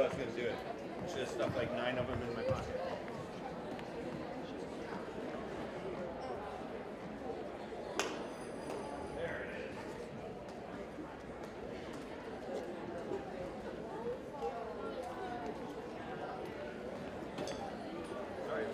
was going to do it. I should have stuffed like 9 of them in my pocket. There it is. Sorry.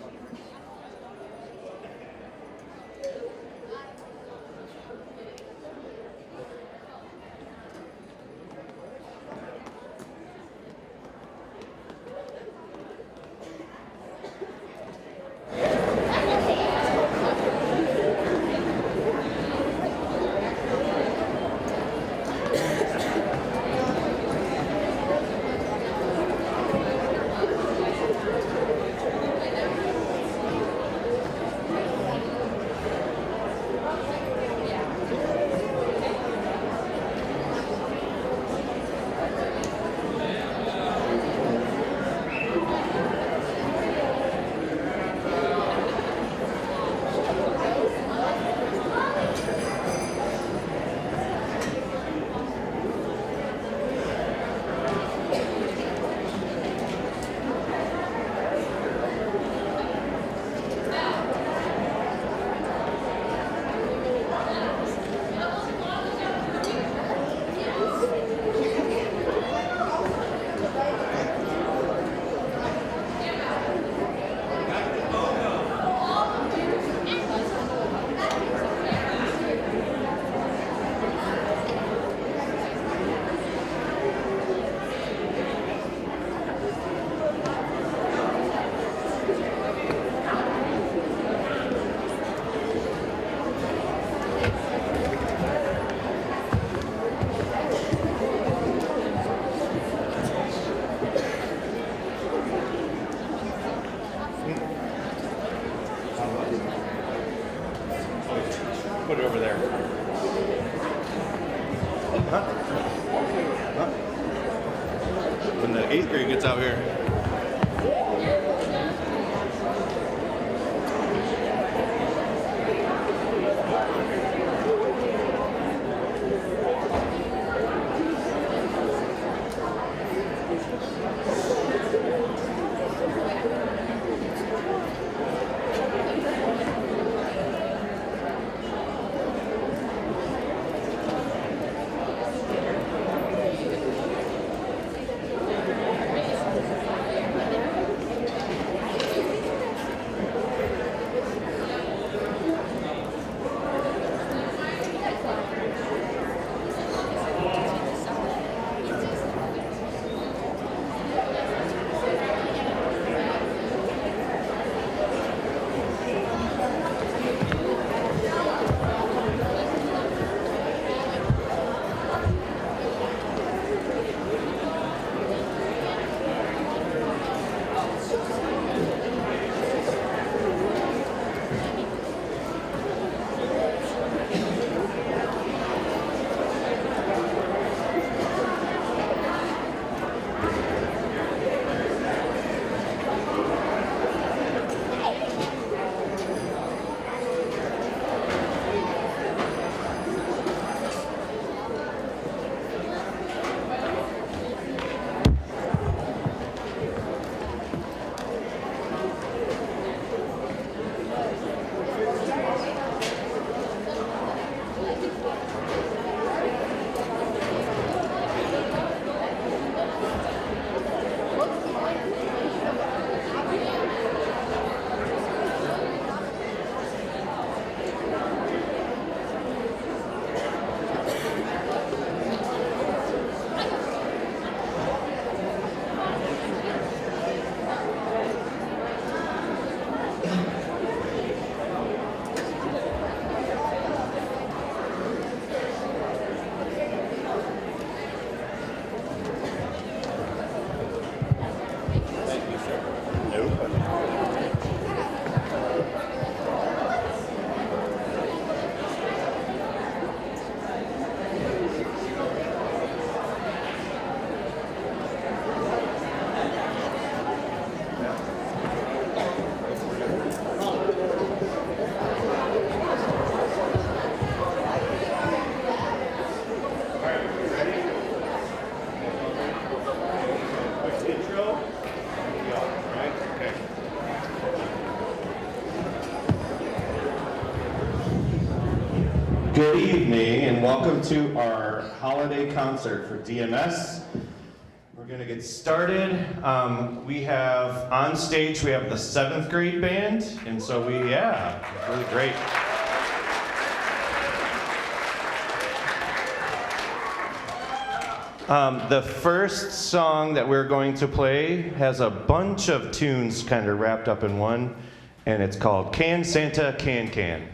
Put it over there. Huh? Huh? When the 8th grade gets out here. Good evening and welcome to our holiday concert for DMS. We're going to get started. We have on stage, we have the 7th grade band, and so it's really great. The first song that we're going to play has a bunch of tunes kind of wrapped up in one, and it's called Can Santa Can Can.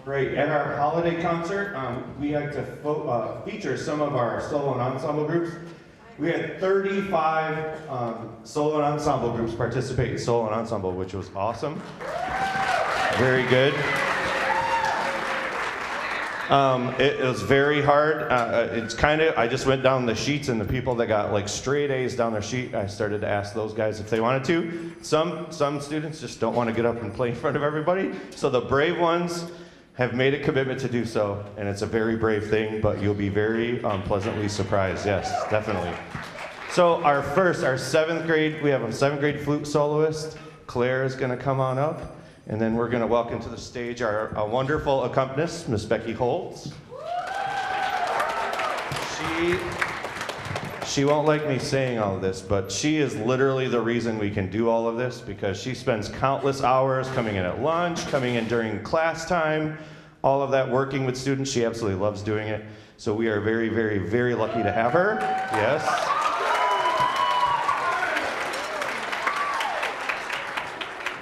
Great. At our holiday concert, we like to feature some of our solo and ensemble groups. We had 35 solo and ensemble groups participate in solo and ensemble, which was awesome. Very good. It was very hard. I just went down the sheets, and the people that got like straight A's down their sheet, I started to ask those guys if they wanted to. Some students just don't want to get up and play in front of everybody. So the brave ones have made a commitment to do so, and it's a very brave thing, but you'll be very pleasantly surprised. Yes, definitely. So our 7th grade, we have a 7th grade flute soloist. Claire is going to come on up, and then we're going to welcome to the stage our wonderful accompanist, Miss Becky Holtz. She won't like me saying all of this, but she is literally the reason we can do all of this, because she spends countless hours coming in at lunch, coming in during class time, all of that, working with students. She absolutely loves doing it. So we are very, very, very lucky to have her. Yes.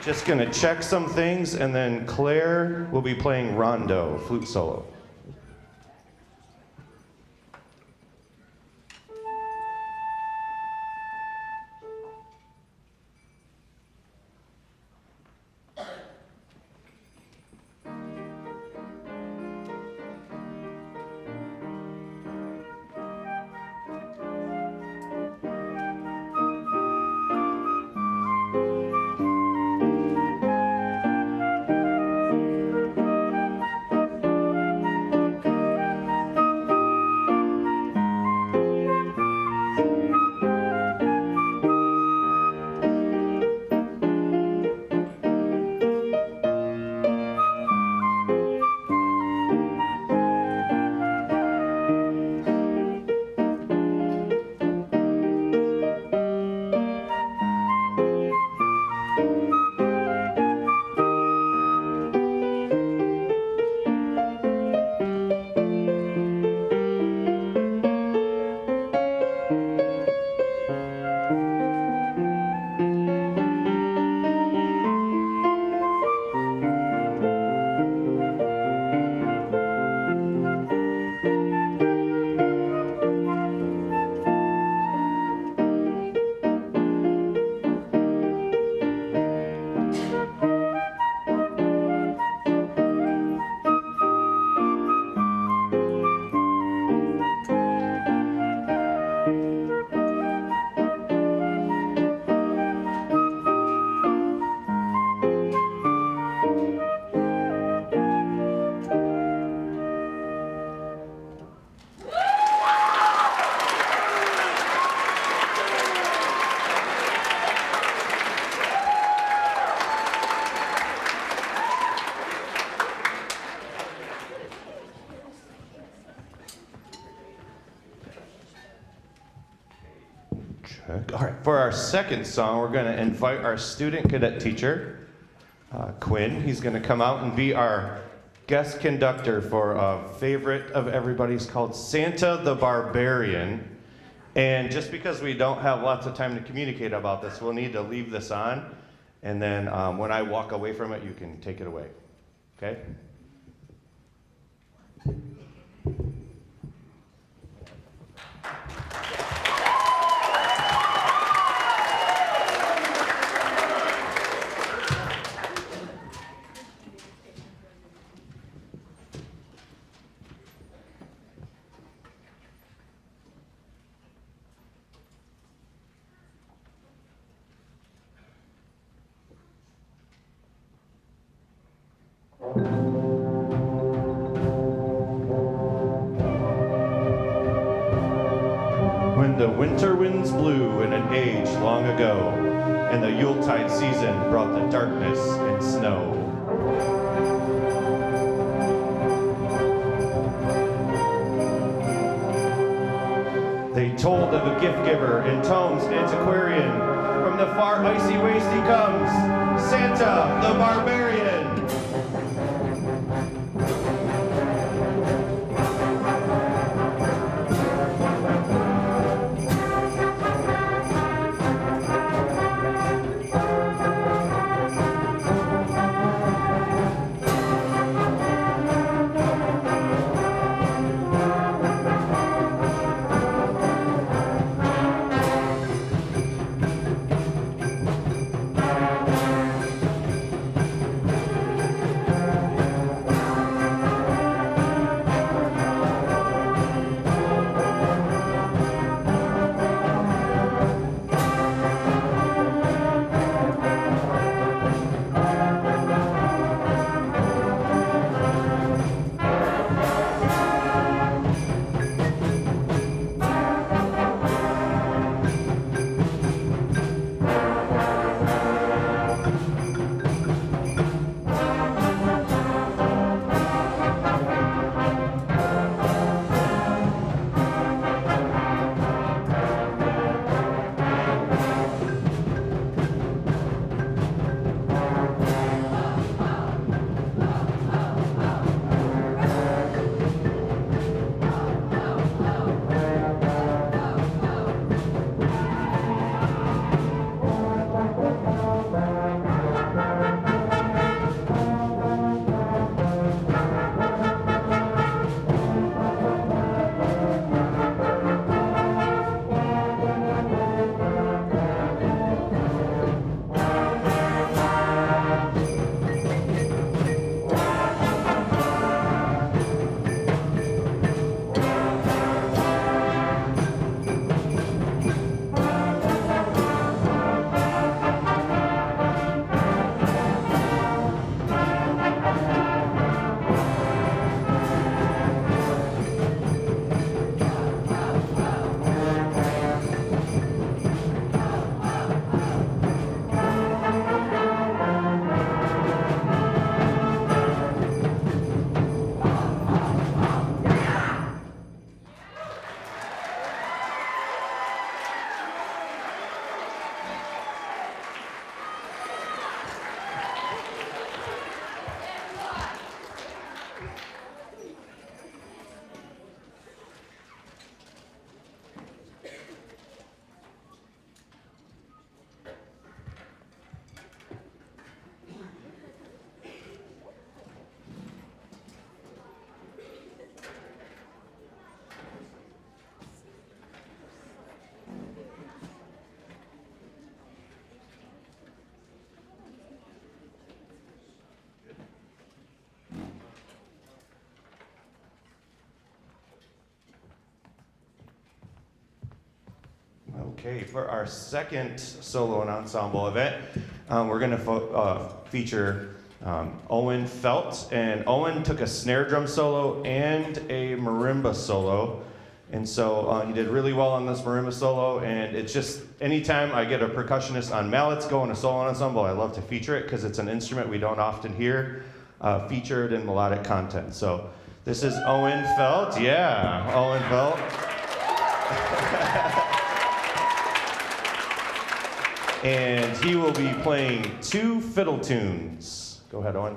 Just gonna check some things, and then Claire will be playing rondo, flute solo. All right, for our second song, we're going to invite our student cadet teacher, Quinn. He's going to come out and be our guest conductor for a favorite of everybody's called Santa the Barbarian. And just because we don't have lots of time to communicate about this, we'll need to leave this on. And then when I walk away from it, you can take it away. Okay? When the winter winds blew in an age long ago, and the Yuletide season brought the darkness and snow. They told of a gift giver in Tome's antiquarian. From the far icy waste he comes, Santa the Barbarian. Okay, for our second solo and ensemble event, we're going to feature Owen Felt. And Owen took a snare drum solo and a marimba solo. And so he did really well on this marimba solo. And it's just, anytime I get a percussionist on mallets go in a solo ensemble, I love to feature it because it's an instrument we don't often hear featured in melodic content. So this is Owen Felt. Yeah, Owen Felt. and he will be playing 2 fiddle tunes. Go ahead, Owen.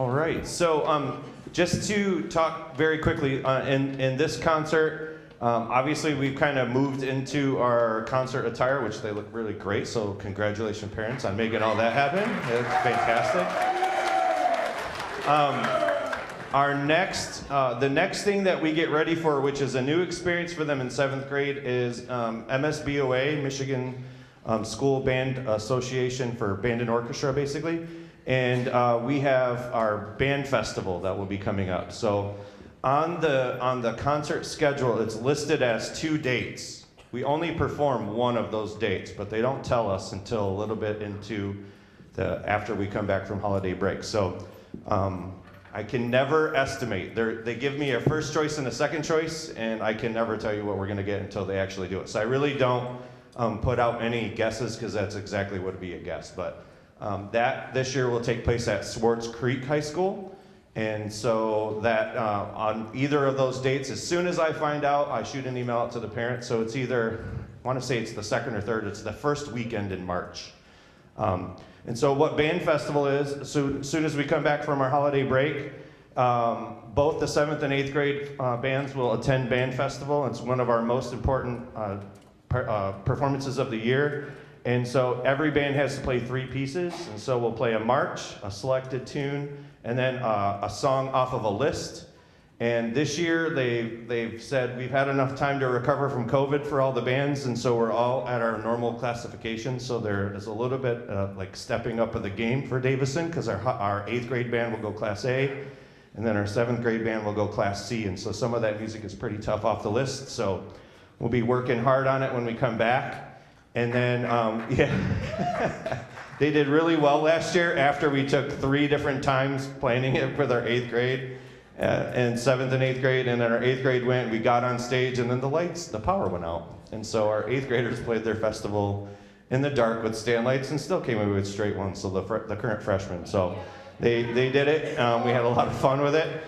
All right, so just to talk very quickly, in this concert, obviously we've kind of moved into our concert attire, which they look really great, so congratulations parents on making all that happen. It's fantastic. The next thing that we get ready for, which is a new experience for them in 7th grade, is MSBOA, Michigan School Band Association for Band and Orchestra, basically. And we have our band festival that will be coming up. So on the concert schedule, it's listed as 2 dates. We only perform one of those dates, but they don't tell us until a little bit into after we come back from holiday break. So I can never estimate. They give me a first choice and a second choice, and I can never tell you what we're gonna get until they actually do it. So I really don't put out any guesses, because that's exactly what would be a guess. But that this year will take place at Swartz Creek High School. And so that on either of those dates, as soon as I find out, I shoot an email out to the parents. So it's either, I want to say it's the 2nd or 3rd, it's the first weekend in March. And so what Band Festival is, so as soon as we come back from our holiday break, both the 7th and 8th grade bands will attend Band Festival. It's one of our most important performances of the year. And so every band has to play 3 pieces, and so we'll play a march, a selected tune, and then a song off of a list. And this year they've said we've had enough time to recover from COVID for all the bands, and so we're all at our normal classification. So there is a little bit like stepping up of the game for Davison, because our 8th grade band will go Class A, and then our 7th grade band will go Class C. And so some of that music is pretty tough off the list. So we'll be working hard on it when we come back. And then, yeah, they did really well last year after we took 3 different times planning it for their 8th grade and 7th and 8th grade. And then our 8th grade went, we got on stage, and then the power went out. And so our 8th graders played their festival in the dark with stand lights and still came away with straight ones, so the current freshmen. So they did it. We had a lot of fun with it.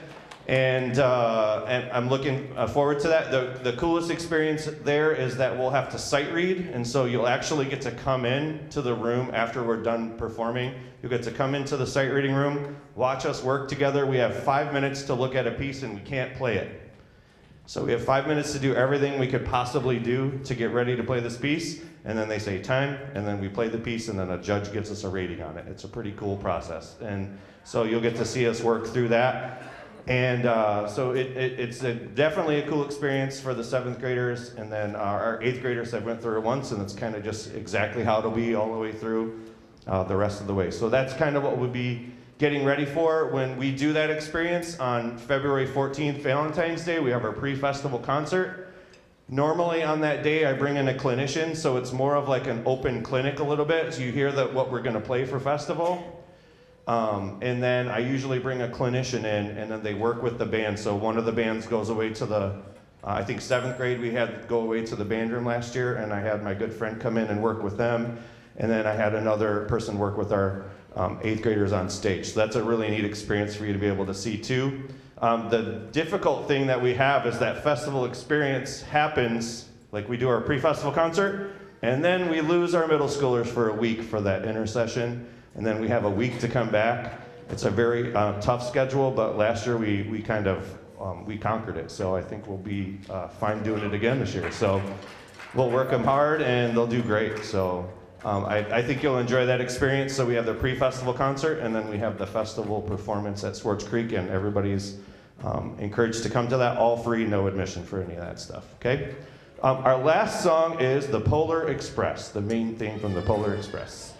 And I'm looking forward to that. The coolest experience there is that we'll have to sight read, and so you'll actually get to come in to the room after we're done performing. You'll get to come into the sight reading room, watch us work together. We have 5 minutes to look at a piece, and we can't play it. So we have 5 minutes to do everything we could possibly do to get ready to play this piece, and then they say time, and then we play the piece, and then a judge gives us a rating on it. It's a pretty cool process, and so you'll get to see us work through that. And so it's definitely a cool experience for the 7th graders, and then our 8th graders have went through it once, and it's kind of just exactly how it'll be all the way through the rest of the way. So that's kind of what we'll be getting ready for when we do that experience on February 14th, Valentine's Day. We have our pre-festival concert. Normally on that day I bring in a clinician, so it's more of like an open clinic a little bit, so you hear what we're going to play for festival. And then I usually bring a clinician in, and then they work with the band. So one of the bands goes away to the, I think 7th grade we had go away to the band room last year, and I had my good friend come in and work with them. And then I had another person work with our 8th graders on stage. So that's a really neat experience for you to be able to see too. The difficult thing that we have is that festival experience happens, like we do our pre-festival concert, and then we lose our middle schoolers for a week for that intersession. And then we have a week to come back. It's a very tough schedule, but last year we kind of, we conquered it. So I think we'll be fine doing it again this year. So we'll work them hard and they'll do great. So I think you'll enjoy that experience. So we have the pre-festival concert, and then we have the festival performance at Swartz Creek, and everybody's encouraged to come to that, all free, no admission for any of that stuff, okay? Our last song is The Polar Express, the main theme from The Polar Express.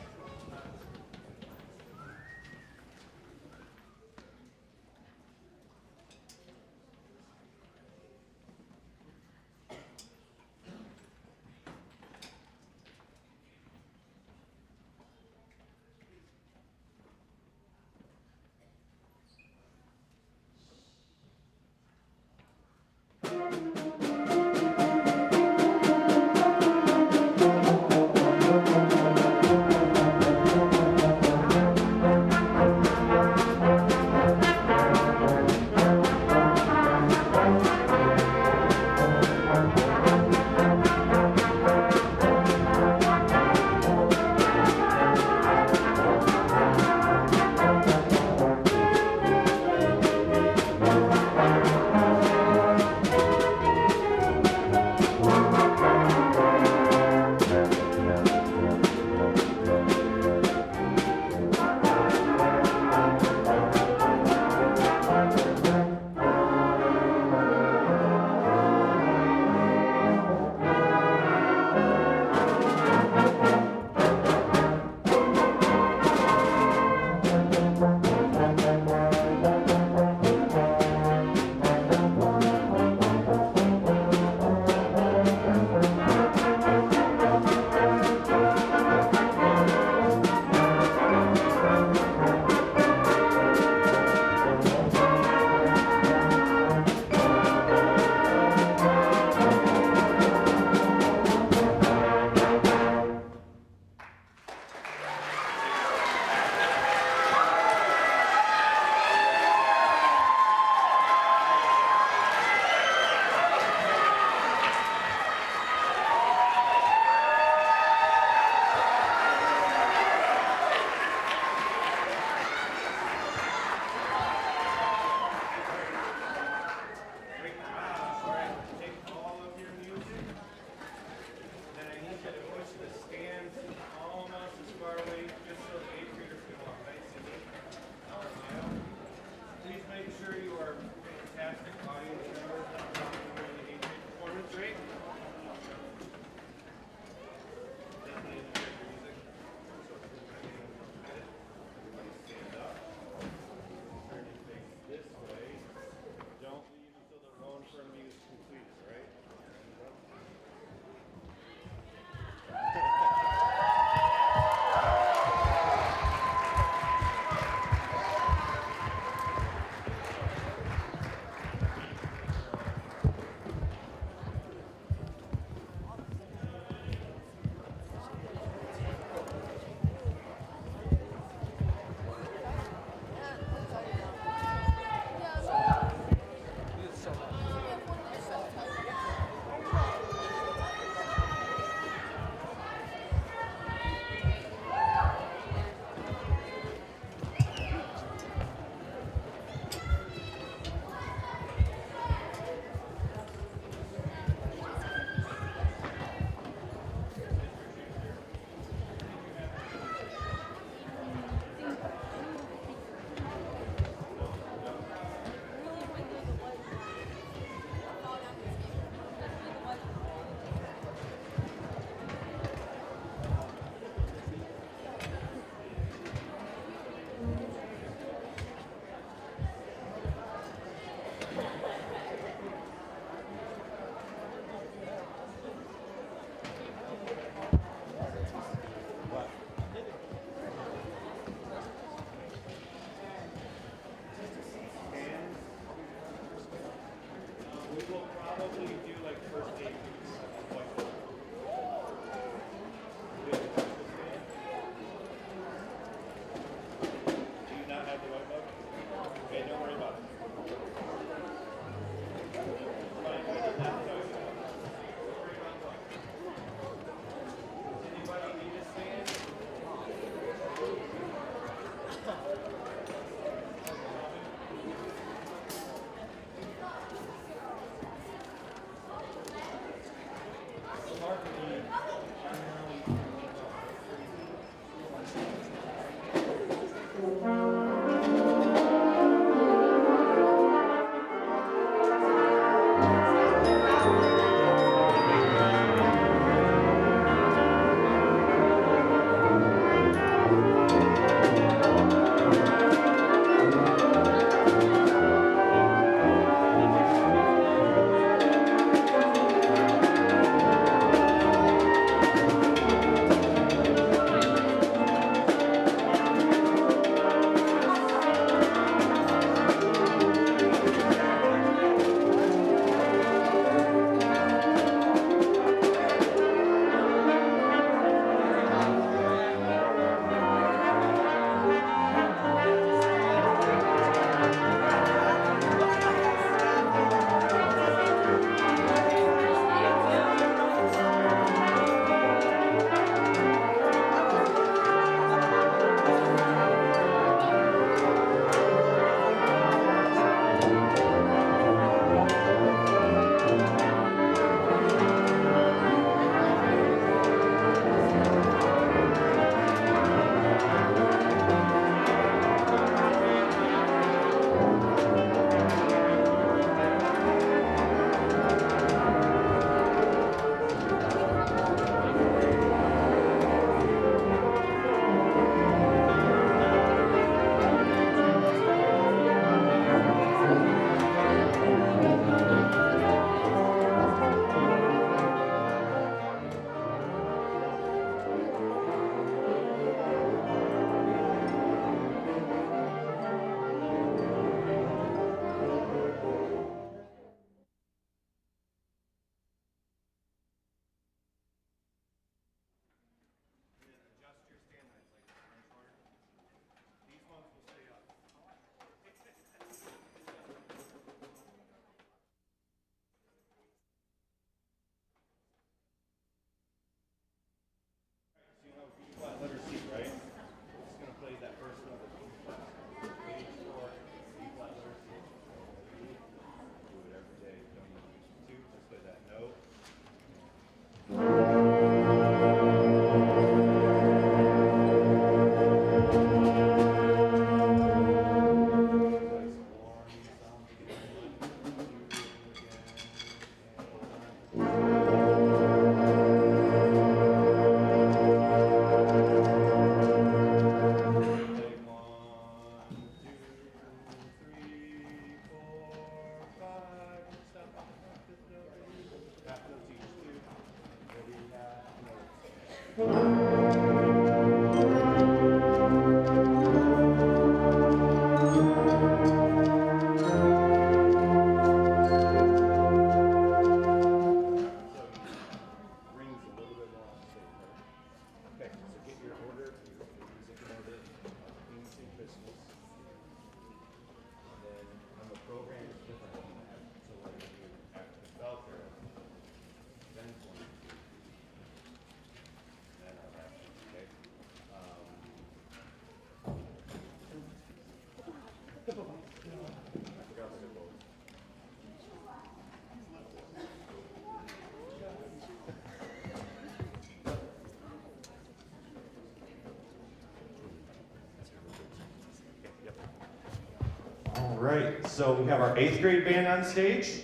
All right, so we have our 8th grade band on stage.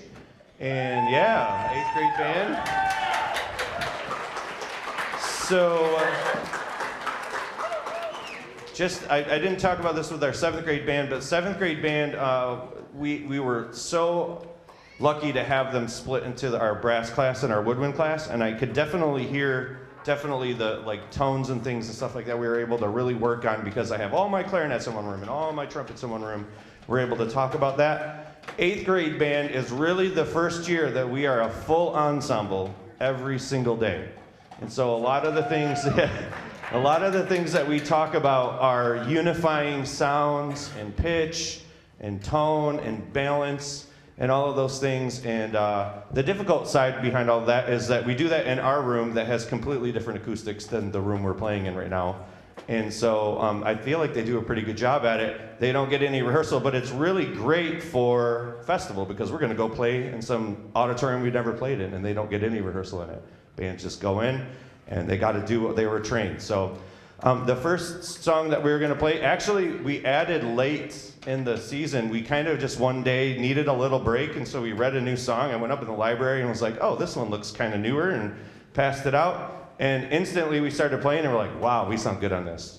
And yeah, 8th grade band. So, I didn't talk about this with our 7th grade band, but 7th grade band, we were so lucky to have them split into our brass class and our woodwind class, and I could definitely hear the like tones and things and stuff like that we were able to really work on, because I have all my clarinets in one room and all my trumpets in one room. We're able to talk about that. 8th grade band is really the first year that we are a full ensemble every single day. And so a lot of the things that we talk about are unifying sounds and pitch and tone and balance and all of those things. And the difficult side behind all of that is that we do that in our room that has completely different acoustics than the room we're playing in right now. And so I feel like they do a pretty good job at it. They don't get any rehearsal, but it's really great for festival because we're going to go play in some auditorium we've never played in, and they don't get any rehearsal in it. Bands just go in, and they got to do what they were trained. So the first song that we were going to play, actually, we added late in the season. We kind of just one day needed a little break, and so we read a new song. I went up in the library and was like, oh, this one looks kind of newer, and passed it out. And instantly we started playing and we're like, wow, we sound good on this.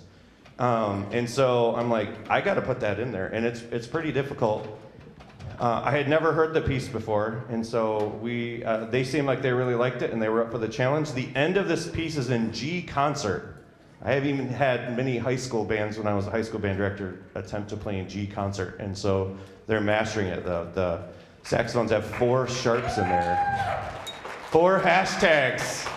And so I'm like, I got to put that in there. And it's pretty difficult. I had never heard the piece before. And so they seemed like they really liked it and they were up for the challenge. The end of this piece is in G concert. I have even had many high school bands when I was a high school band director attempt to play in G concert. And so they're mastering it. The saxophones have 4 sharps in there. 4 hashtags.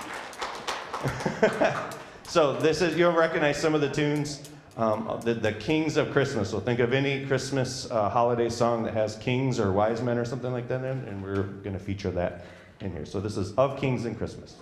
So this is, you'll recognize some of the tunes, the Kings of Christmas. So think of any Christmas holiday song that has kings or wise men or something like that in, and we're going to feature that in here. So this is Of Kings and Christmas.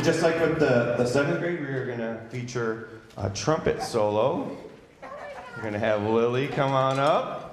Just like with the seventh grade, we are going to feature a trumpet solo. We're going to have Lily come on up.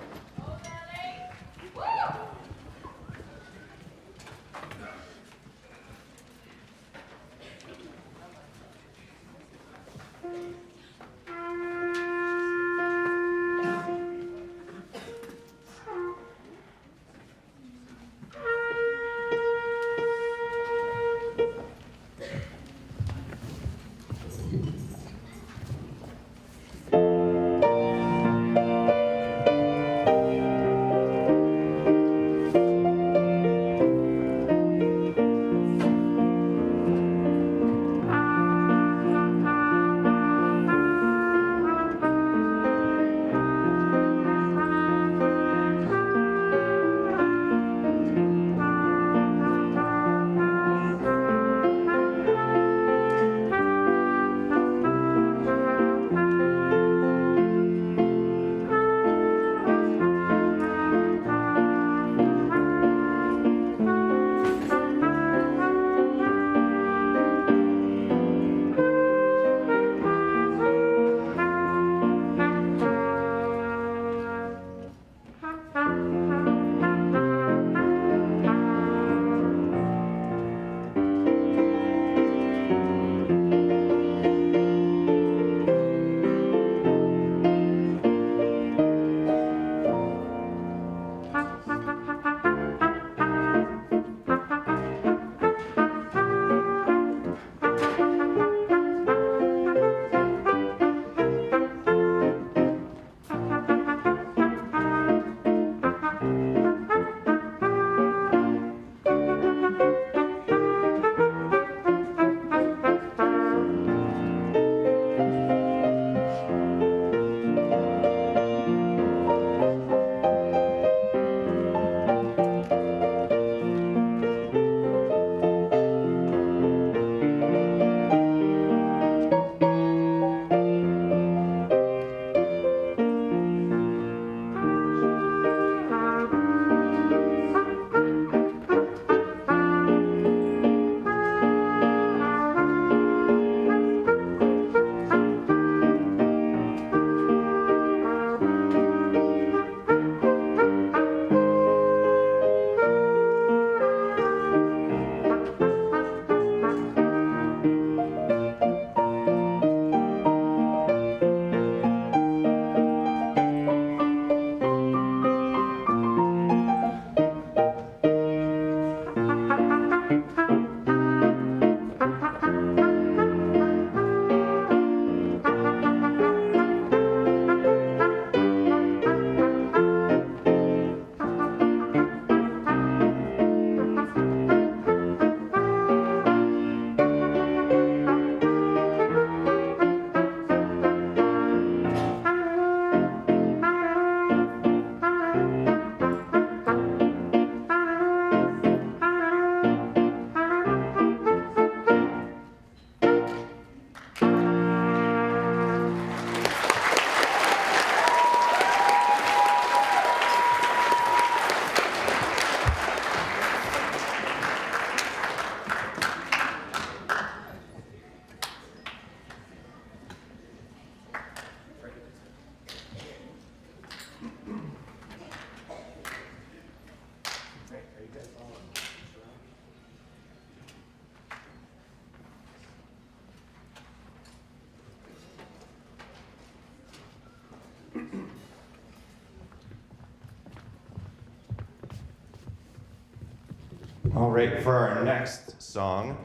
All right, for our next song,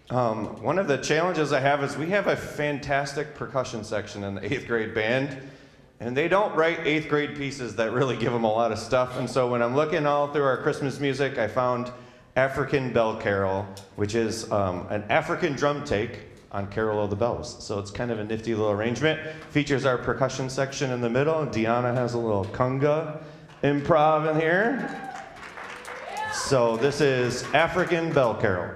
one of the challenges I have is we have a fantastic percussion section in the 8th grade band, and they don't write 8th grade pieces that really give them a lot of stuff. And so when I'm looking all through our Christmas music, I found African Bell Carol, which is an African drum take on Carol of the Bells. So it's kind of a nifty little arrangement. Features our percussion section in the middle. Deanna has a little conga improv in here. So this is African Bell Carol.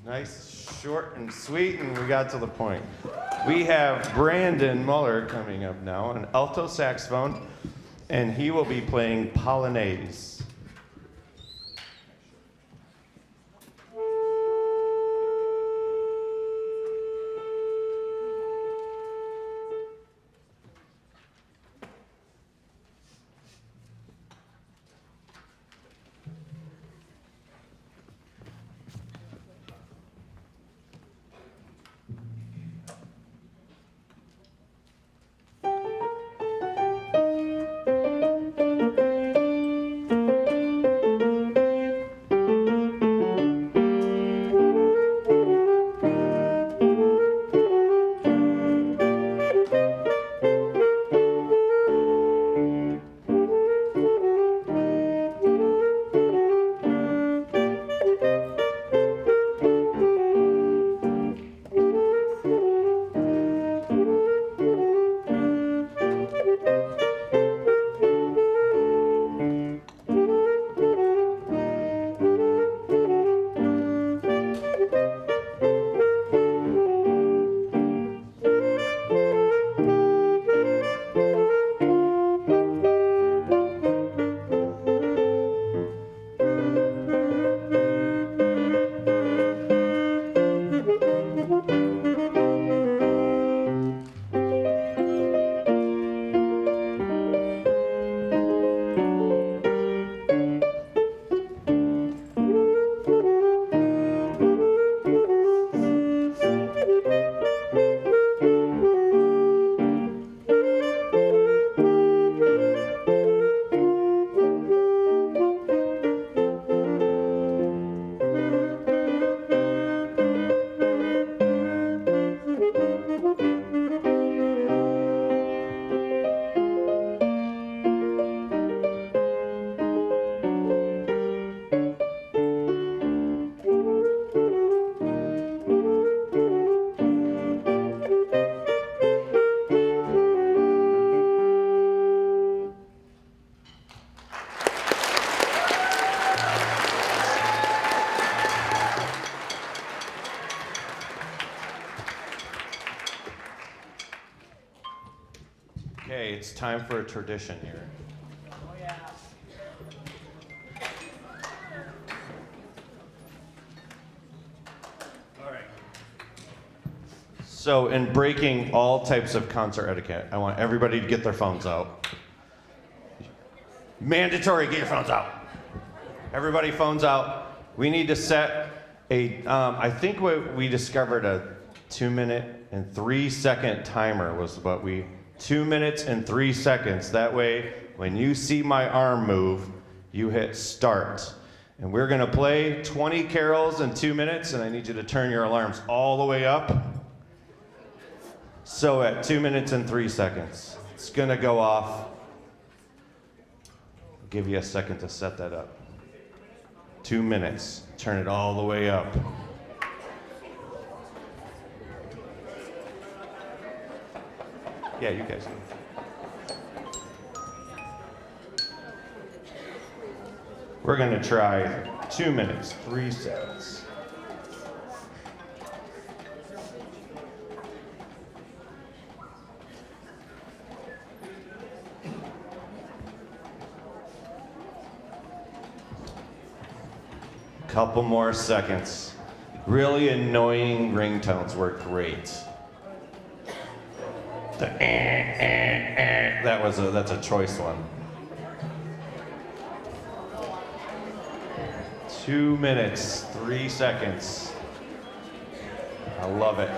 Nice, short and sweet, and we got to the point. We have Brandon Muller coming up now, an alto saxophone, and he will be playing Polonaise. it's time for a tradition here. Oh, yeah. All right. So, in breaking all types of concert etiquette, I want everybody to get their phones out. Mandatory, get your phones out. Everybody, phones out. We need to set I think what we discovered a 2-minute and 3-second timer was what 2 minutes and 3 seconds. That way, when you see my arm move, you hit start. And we're gonna play 20 carols in 2 minutes, and I need you to turn your alarms all the way up. So at 2 minutes and 3 seconds, it's gonna go off. I'll give you a second to set that up. 2 minutes, turn it all the way up. Yeah, you guys can. We're gonna try 2 minutes, 3 seconds. Couple more seconds. Really annoying ringtones work great. That's a choice one. 2 minutes, 3 seconds. I love it.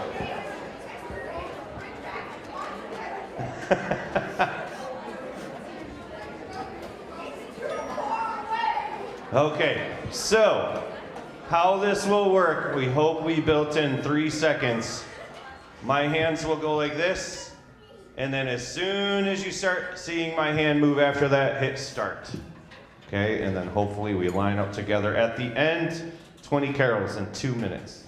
Okay, so how this will work, we hope we built in 3 seconds. My hands will go like this, and then as soon as you start seeing my hand move after that, hit start. Okay, and then hopefully we line up together at the end, 20 carols in 2 minutes.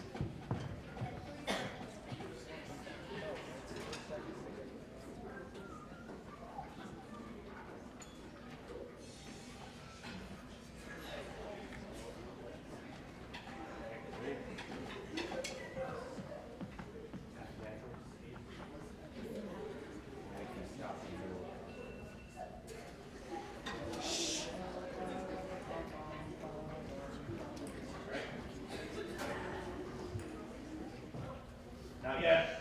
Not yet.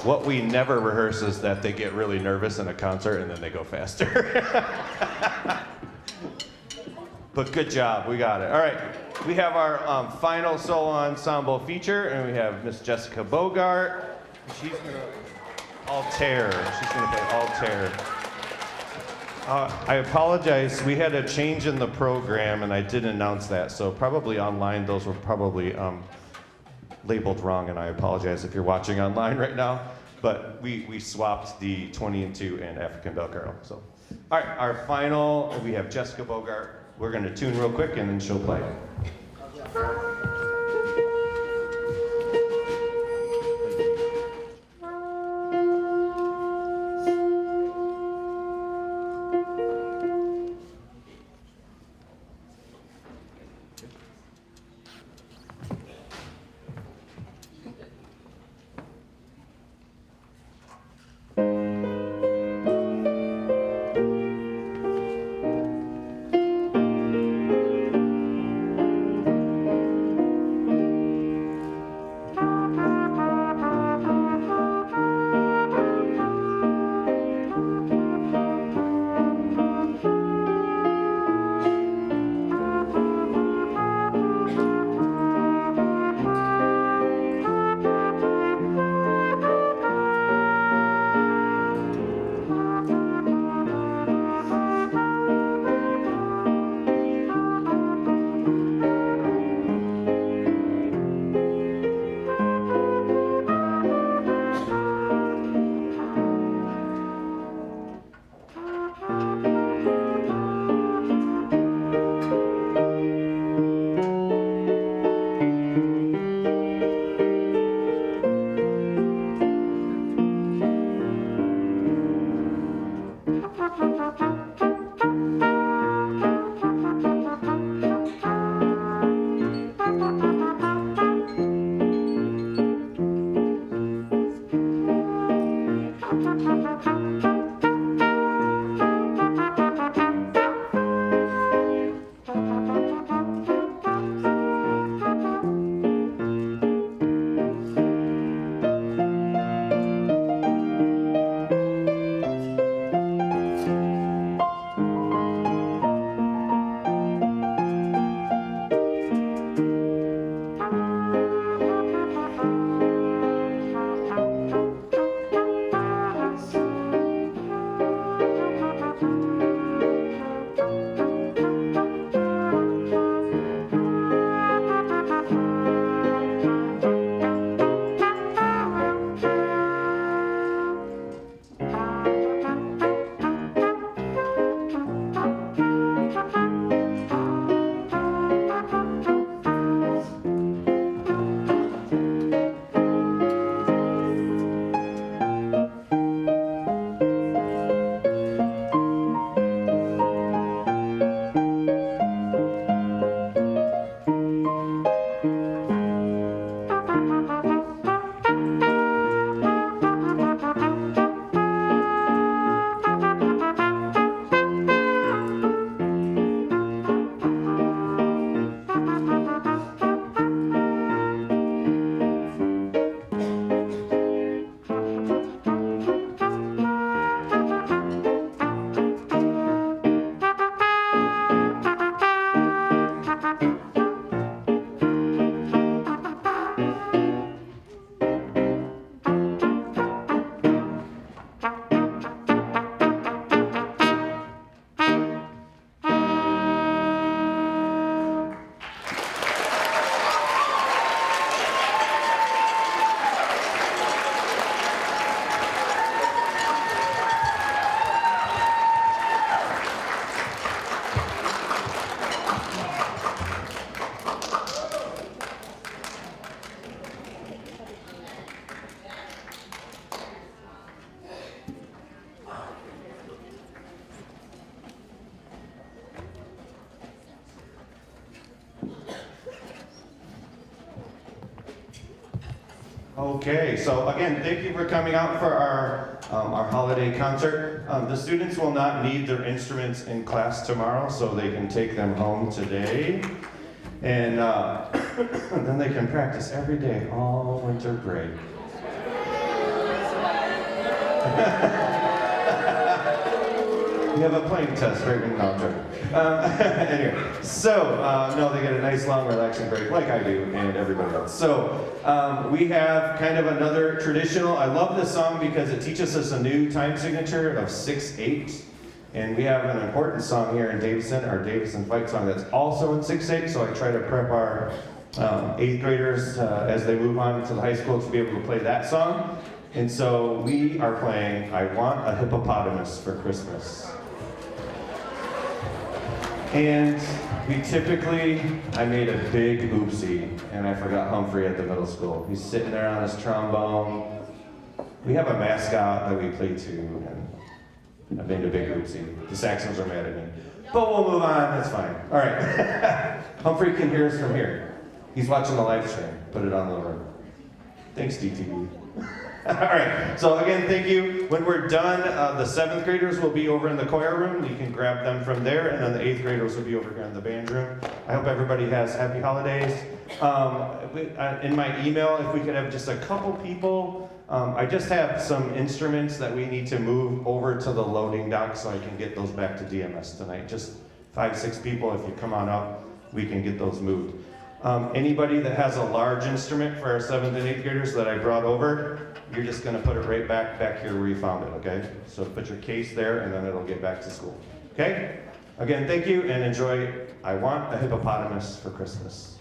What we never rehearse is that they get really nervous in a concert and then they go faster. But good job, we got it. All right, we have our final solo ensemble feature, and we have Miss Jessica Bogart. She's gonna Altair. She's gonna play Altair. I apologize, we had a change in the program, and I didn't announce that, so probably online those were probably labeled wrong, and I apologize if you're watching online right now, but we swapped the 20 and 2 and African Bell Carol. So, all right, our final, we have Jessica Bogart. We're going to tune real quick, and then she'll play. Okay, so again, thank you for coming out for our holiday concert. The students will not need their instruments in class tomorrow, so they can take them home today. And then they can practice every day all winter break. You have a playing test right now. I'm joking. Anyway, so, no, they get a nice, long, relaxing break like I do and everybody else. So, we have kind of another traditional, I love this song because it teaches us a new time signature of 6/8. And we have an important song here in Davison, our Davison fight song, that's also in 6/8. So I try to prep our 8th graders as they move on to the high school to be able to play that song. And so we are playing I Want a Hippopotamus for Christmas. And we typically, I made a big oopsie, and I forgot Humphrey at the middle school. He's sitting there on his trombone. We have a mascot that we play to, and I made a big oopsie. The Saxons are mad at me. But we'll move on, that's fine. All right. Humphrey can hear us from here. He's watching the live stream. Put it on the room. Thanks, DTV. All right, so again, thank you. When we're done, the 7th graders will be over in the choir room. You can grab them from there, and then the 8th graders will be over here in the band room. I hope everybody has happy holidays. In my email, if we could have just a couple people, I just have some instruments that we need to move over to the loading dock so I can get those back to DMS tonight. Just 5, 6 people, if you come on up, we can get those moved. Anybody that has a large instrument for our 7th and 8th graders that I brought over, you're just going to put it right back here where you found it, okay? So put your case there, and then it'll get back to school, okay? Again, thank you, and enjoy I Want a Hippopotamus for Christmas.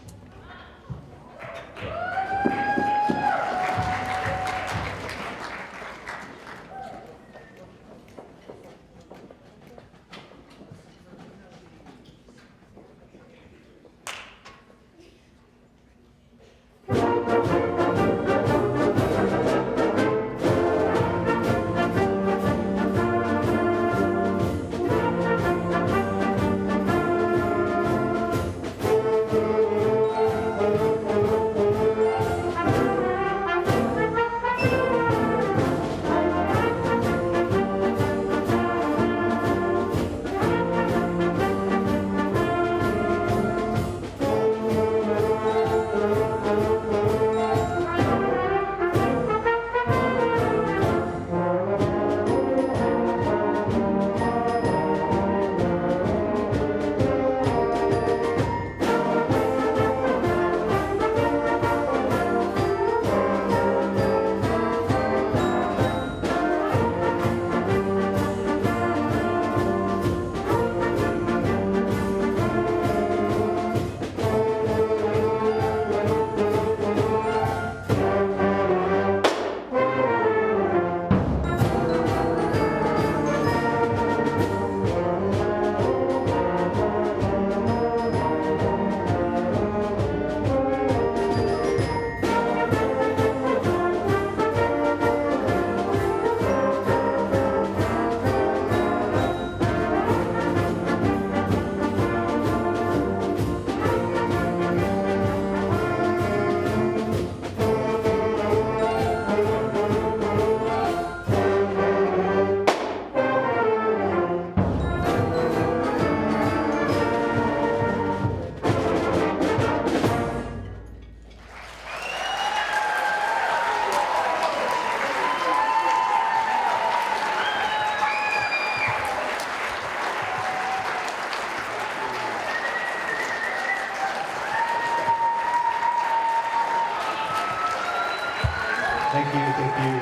Thank you, thank you.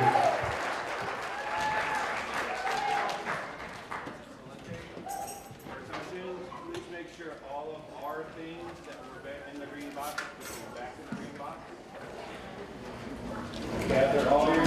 Please make sure all of our things that were back in the green box, back in the green box. Gather all your